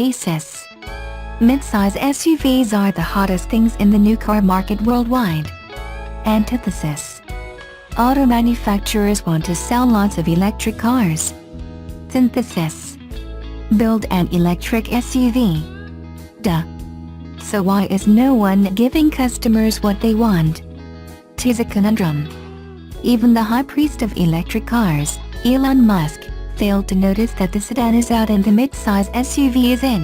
Thesis: midsize SUVs are the hottest things in the new car market worldwide. Antithesis: auto manufacturers want to sell lots of electric cars. Synthesis: build an electric SUV. Duh. So why is no one giving customers what they want? 'Tis a conundrum. Even the high priest of electric cars, Elon Musk, failed to notice that the sedan is out and the mid-size SUV is in.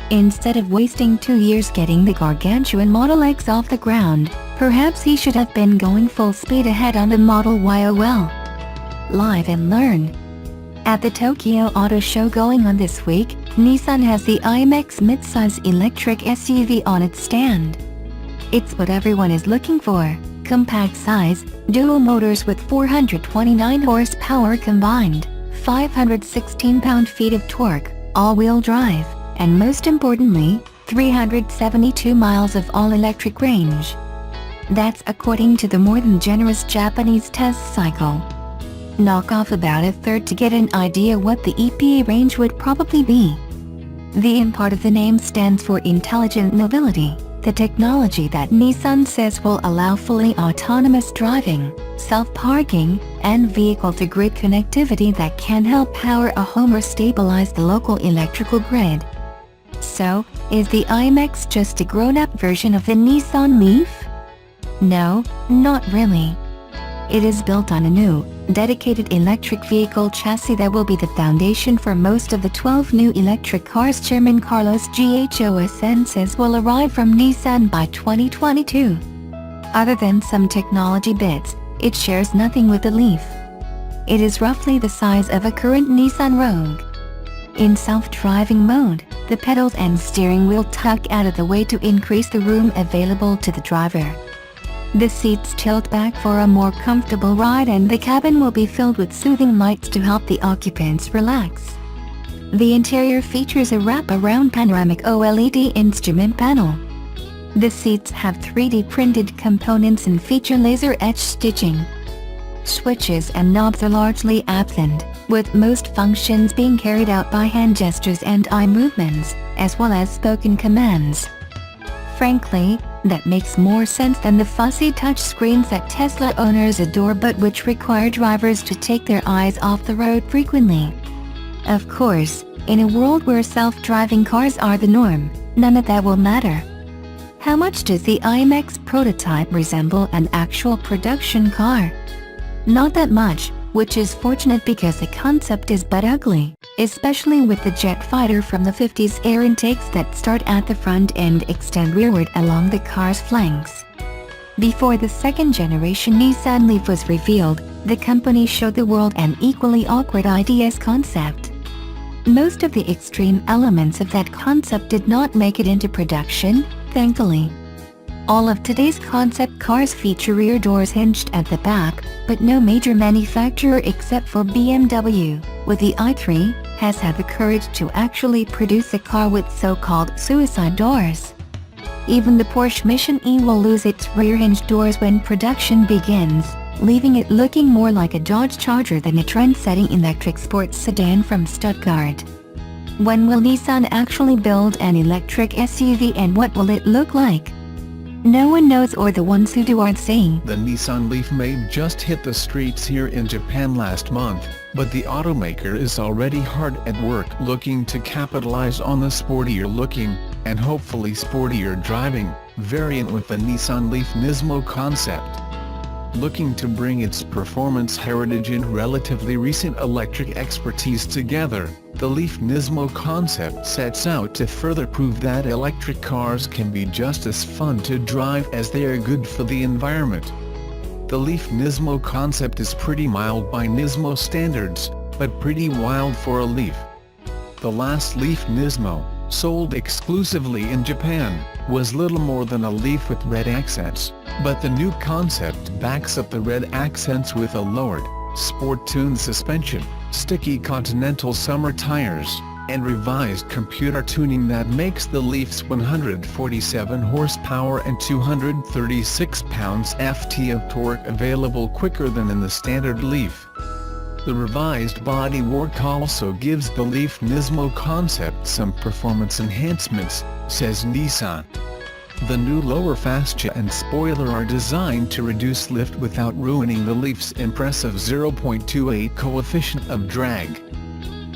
Instead of wasting 2 years getting the gargantuan Model X off the ground, perhaps he should have been going full speed ahead on the Model Y. Live and learn. At the Tokyo Auto Show going on this week, Nissan has the iMx midsize electric SUV on its stand. It's what everyone is looking for: compact size, dual motors with 429 horsepower combined, 516 pound-feet of torque, all-wheel drive, and most importantly, 372 miles of all-electric range. That's according to the more than generous Japanese test cycle. Knock off about a third to get an idea what the EPA range would probably be. The M part of the name stands for Intelligent Mobility, the technology that Nissan says will allow fully autonomous driving, self-parking, and vehicle-to-grid connectivity that can help power a home or stabilize the local electrical grid. So, is the iMx just a grown-up version of the Nissan Leaf? No, not really. It is built on a new, dedicated electric vehicle chassis that will be the foundation for most of the 12 new electric cars Chairman Carlos Ghosn says will arrive from Nissan by 2022. Other than some technology bits, it shares nothing with the Leaf. It is roughly the size of a current Nissan Rogue. In self-driving mode, the pedals and steering wheel tuck out of the way to increase the room available to the driver. The seats tilt back for a more comfortable ride and the cabin will be filled with soothing lights to help the occupants relax. The interior features a wrap-around panoramic OLED instrument panel. The seats have 3D printed components and feature laser-etched stitching. Switches and knobs are largely absent, with most functions being carried out by hand gestures and eye movements, as well as spoken commands. Frankly, that makes more sense than the fussy touchscreens that Tesla owners adore but which require drivers to take their eyes off the road frequently. Of course, in a world where self-driving cars are the norm, none of that will matter. How much does the iMx prototype resemble an actual production car? Not that much, which is fortunate because the concept is but ugly, especially with the jet fighter from the 50s air intakes that start at the front and extend rearward along the car's flanks. Before the second-generation Nissan Leaf was revealed, the company showed the world an equally awkward IDS concept. Most of the extreme elements of that concept did not make it into production, thankfully. All of today's concept cars feature rear doors hinged at the back, but no major manufacturer except for BMW, with the i3, has had the courage to actually produce a car with so-called suicide doors. Even the Porsche Mission E will lose its rear hinge doors when production begins, leaving it looking more like a Dodge Charger than a trend-setting electric sports sedan from Stuttgart. When will Nissan actually build an electric SUV and what will it look like? No one knows, or the ones who do aren't saying. The Nissan Leaf may just hit the streets here in Japan last month, but the automaker is already hard at work looking to capitalize on the sportier looking, and hopefully sportier driving, variant with the Nissan Leaf Nismo concept. Looking to bring its performance heritage and relatively recent electric expertise together, the Leaf Nismo concept sets out to further prove that electric cars can be just as fun to drive as they are good for the environment. The Leaf Nismo concept is pretty mild by Nismo standards, but pretty wild for a Leaf. The last Leaf Nismo, sold exclusively in Japan, was little more than a Leaf with red accents, but the new concept backs up the red accents with a lowered, sport-tuned suspension, sticky Continental summer tires, and revised computer tuning that makes the Leaf's 147 horsepower and 236 pounds-ft of torque available quicker than in the standard Leaf. The revised bodywork also gives the Leaf Nismo concept some performance enhancements, says Nissan. The new lower fascia and spoiler are designed to reduce lift without ruining the Leaf's impressive 0.28 coefficient of drag.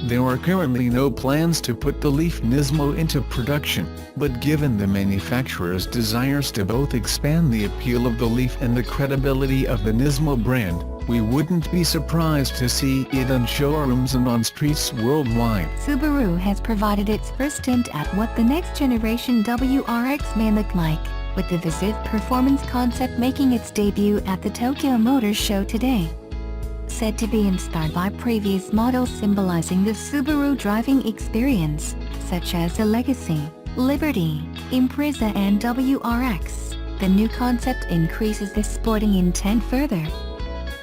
There are currently no plans to put the Leaf Nismo into production, but given the manufacturer's desires to both expand the appeal of the Leaf and the credibility of the Nismo brand, we wouldn't be surprised to see it on showrooms and on streets worldwide. Subaru has provided its first hint at what the next generation WRX may look like, with the Visive Performance concept making its debut at the Tokyo Motor Show today. Said to be inspired by previous models symbolizing the Subaru driving experience, such as the Legacy, Liberty, Impreza and WRX, the new concept increases the sporting intent further.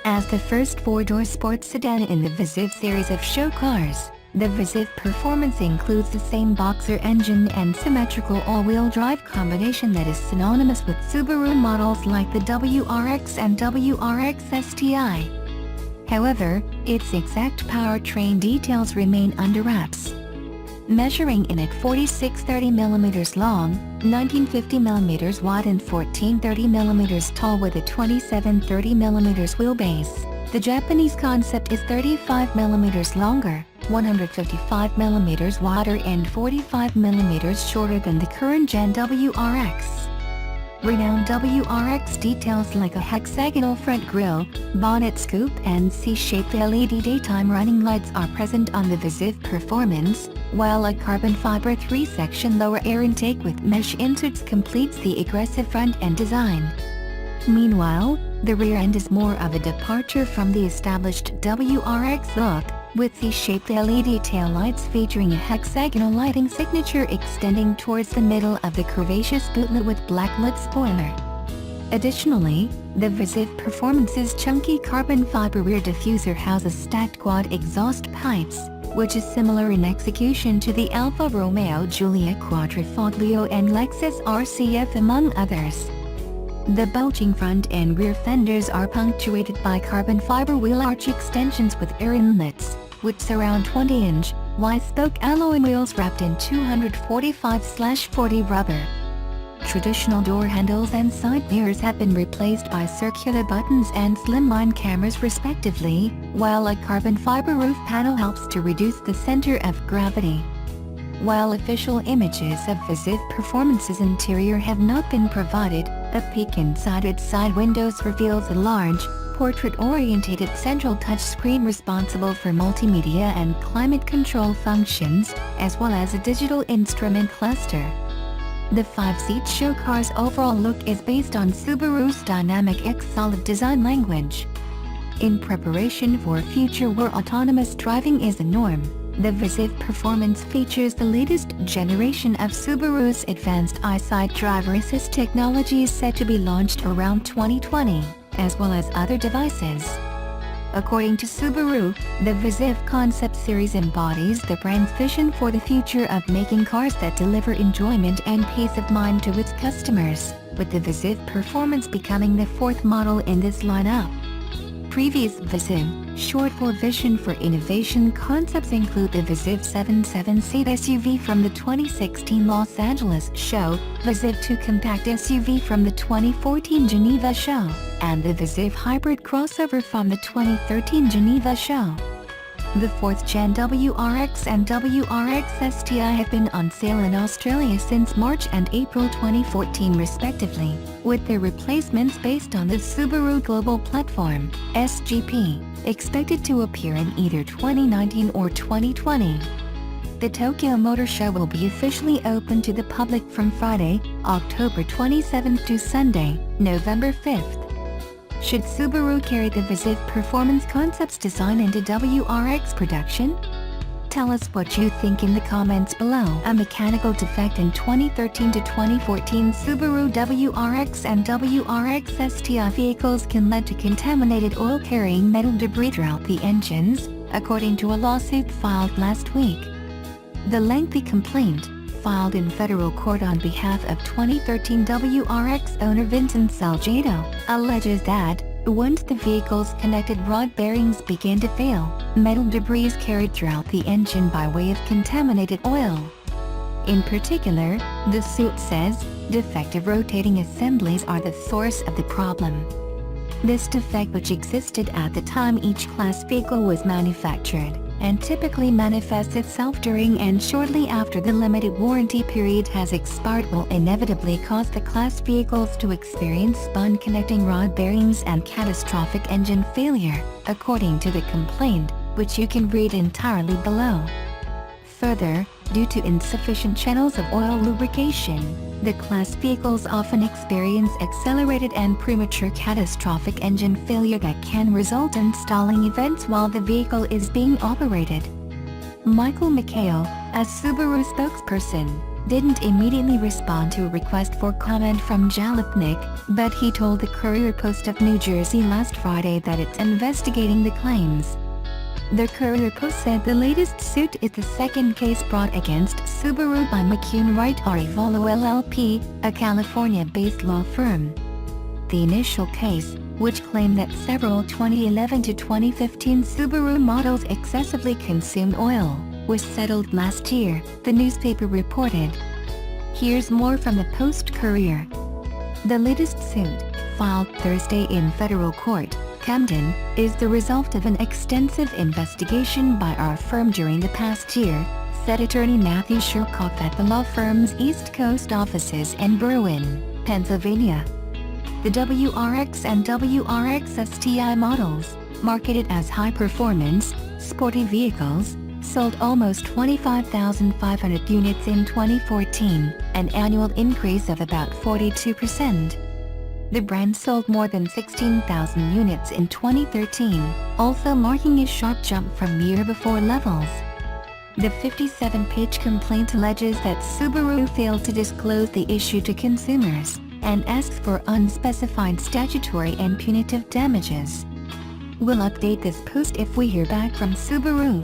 As the first four-door sports sedan in the Visive series of show cars, the Visive Performance includes the same boxer engine and symmetrical all-wheel drive combination that is synonymous with Subaru models like the WRX and WRX STI. However, its exact powertrain details remain under wraps. Measuring in at 4630mm long, 1950mm wide and 1430mm tall with a 2730mm wheelbase, the Japanese concept is 35mm longer, 155mm wider and 45mm shorter than the current Gen WRX. Renowned WRX details like a hexagonal front grille, bonnet scoop and C-shaped LED daytime running lights are present on the Visive Performance, while a carbon fiber 3-section lower air intake with mesh inserts completes the aggressive front end design. Meanwhile, the rear end is more of a departure from the established WRX look, with the shaped LED taillights featuring a hexagonal lighting signature extending towards the middle of the curvaceous bootlet with black lid spoiler. Additionally, the Visive Performance's chunky carbon fiber rear diffuser houses stacked quad exhaust pipes, which is similar in execution to the Alfa Romeo Giulia Quadrifoglio and Lexus RCF among others. The bulging front and rear fenders are punctuated by carbon fiber wheel arch extensions with air inlets, which surround 20-inch, wide-spoke alloy wheels wrapped in 245/40 rubber. Traditional door handles and side mirrors have been replaced by circular buttons and slimline cameras respectively, while a carbon fiber roof panel helps to reduce the center of gravity. While official images of Visive Performance's interior have not been provided, a peek inside its side windows reveals a large, portrait-oriented central touchscreen responsible for multimedia and climate control functions, as well as a digital instrument cluster. The 5-seat show car's overall look is based on Subaru's Dynamic X solid design language. In preparation for a future where autonomous driving is the norm, the Visive Performance features the latest generation of Subaru's advanced EyeSight driver assist technology set to be launched around 2020, as well as other devices. According to Subaru, the Visive concept series embodies the brand's vision for the future of making cars that deliver enjoyment and peace of mind to its customers, with the Visive Performance becoming the fourth model in this lineup. Previous Visive, short for Vision for Innovation concepts include the Visive 7-seat SUV from the 2016 Los Angeles show, Visive 2 compact SUV from the 2014 Geneva show, and the Visive hybrid crossover from the 2013 Geneva show. The 4th Gen WRX and WRX STI have been on sale in Australia since March and April 2014 respectively, with their replacements based on the Subaru Global Platform, SGP, expected to appear in either 2019 or 2020. The Tokyo Motor Show will be officially open to the public from Friday, October 27th to Sunday, November 5th. Should Subaru carry the Visive Performance concepts design into WRX production? Tell us what you think in the comments below. A mechanical defect in 2013 to 2014 Subaru WRX and WRX STI vehicles can lead to contaminated oil-carrying metal debris throughout the engines, according to a lawsuit filed last week. The lengthy complaint, filed in federal court on behalf of 2013 WRX owner Vincent Salgado, alleges that, Once the vehicle's connected rod bearings began to fail, metal debris is carried throughout the engine by way of contaminated oil. In particular, the suit says, defective rotating assemblies are the source of the problem. This defect, which existed at the time each class vehicle was manufactured, and typically manifests itself during and shortly after the limited warranty period has expired, will inevitably cause the class vehicles to experience spun connecting rod bearings and catastrophic engine failure, according to the complaint, which you can read entirely below. Further, due to insufficient channels of oil lubrication, the class vehicles often experience accelerated and premature catastrophic engine failure that can result in stalling events while the vehicle is being operated. Michael McHale, a Subaru spokesperson, didn't immediately respond to a request for comment from Jalopnik, but he told the Courier Post of New Jersey last Friday that it's investigating the claims. The Courier Post said the latest suit is the second case brought against Subaru by McCune Wright Arivalo LLP, a California-based law firm. The initial case, which claimed that several 2011 to 2015 Subaru models excessively consumed oil, was settled last year, the newspaper reported. Here's more from the Post-Courier. The latest suit, filed Thursday in federal court, Camden, is the result of an extensive investigation by our firm during the past year, said attorney Matthew Sherkoff at the law firm's East Coast offices in Berwyn, Pennsylvania. The WRX and WRX STI models, marketed as high-performance, sporty vehicles, sold almost 25,500 units in 2014, an annual increase of about 42%. The brand sold more than 16,000 units in 2013, also marking a sharp jump from year before levels. The 57-page complaint alleges that Subaru failed to disclose the issue to consumers, and asks for unspecified statutory and punitive damages. We'll update this post if we hear back from Subaru.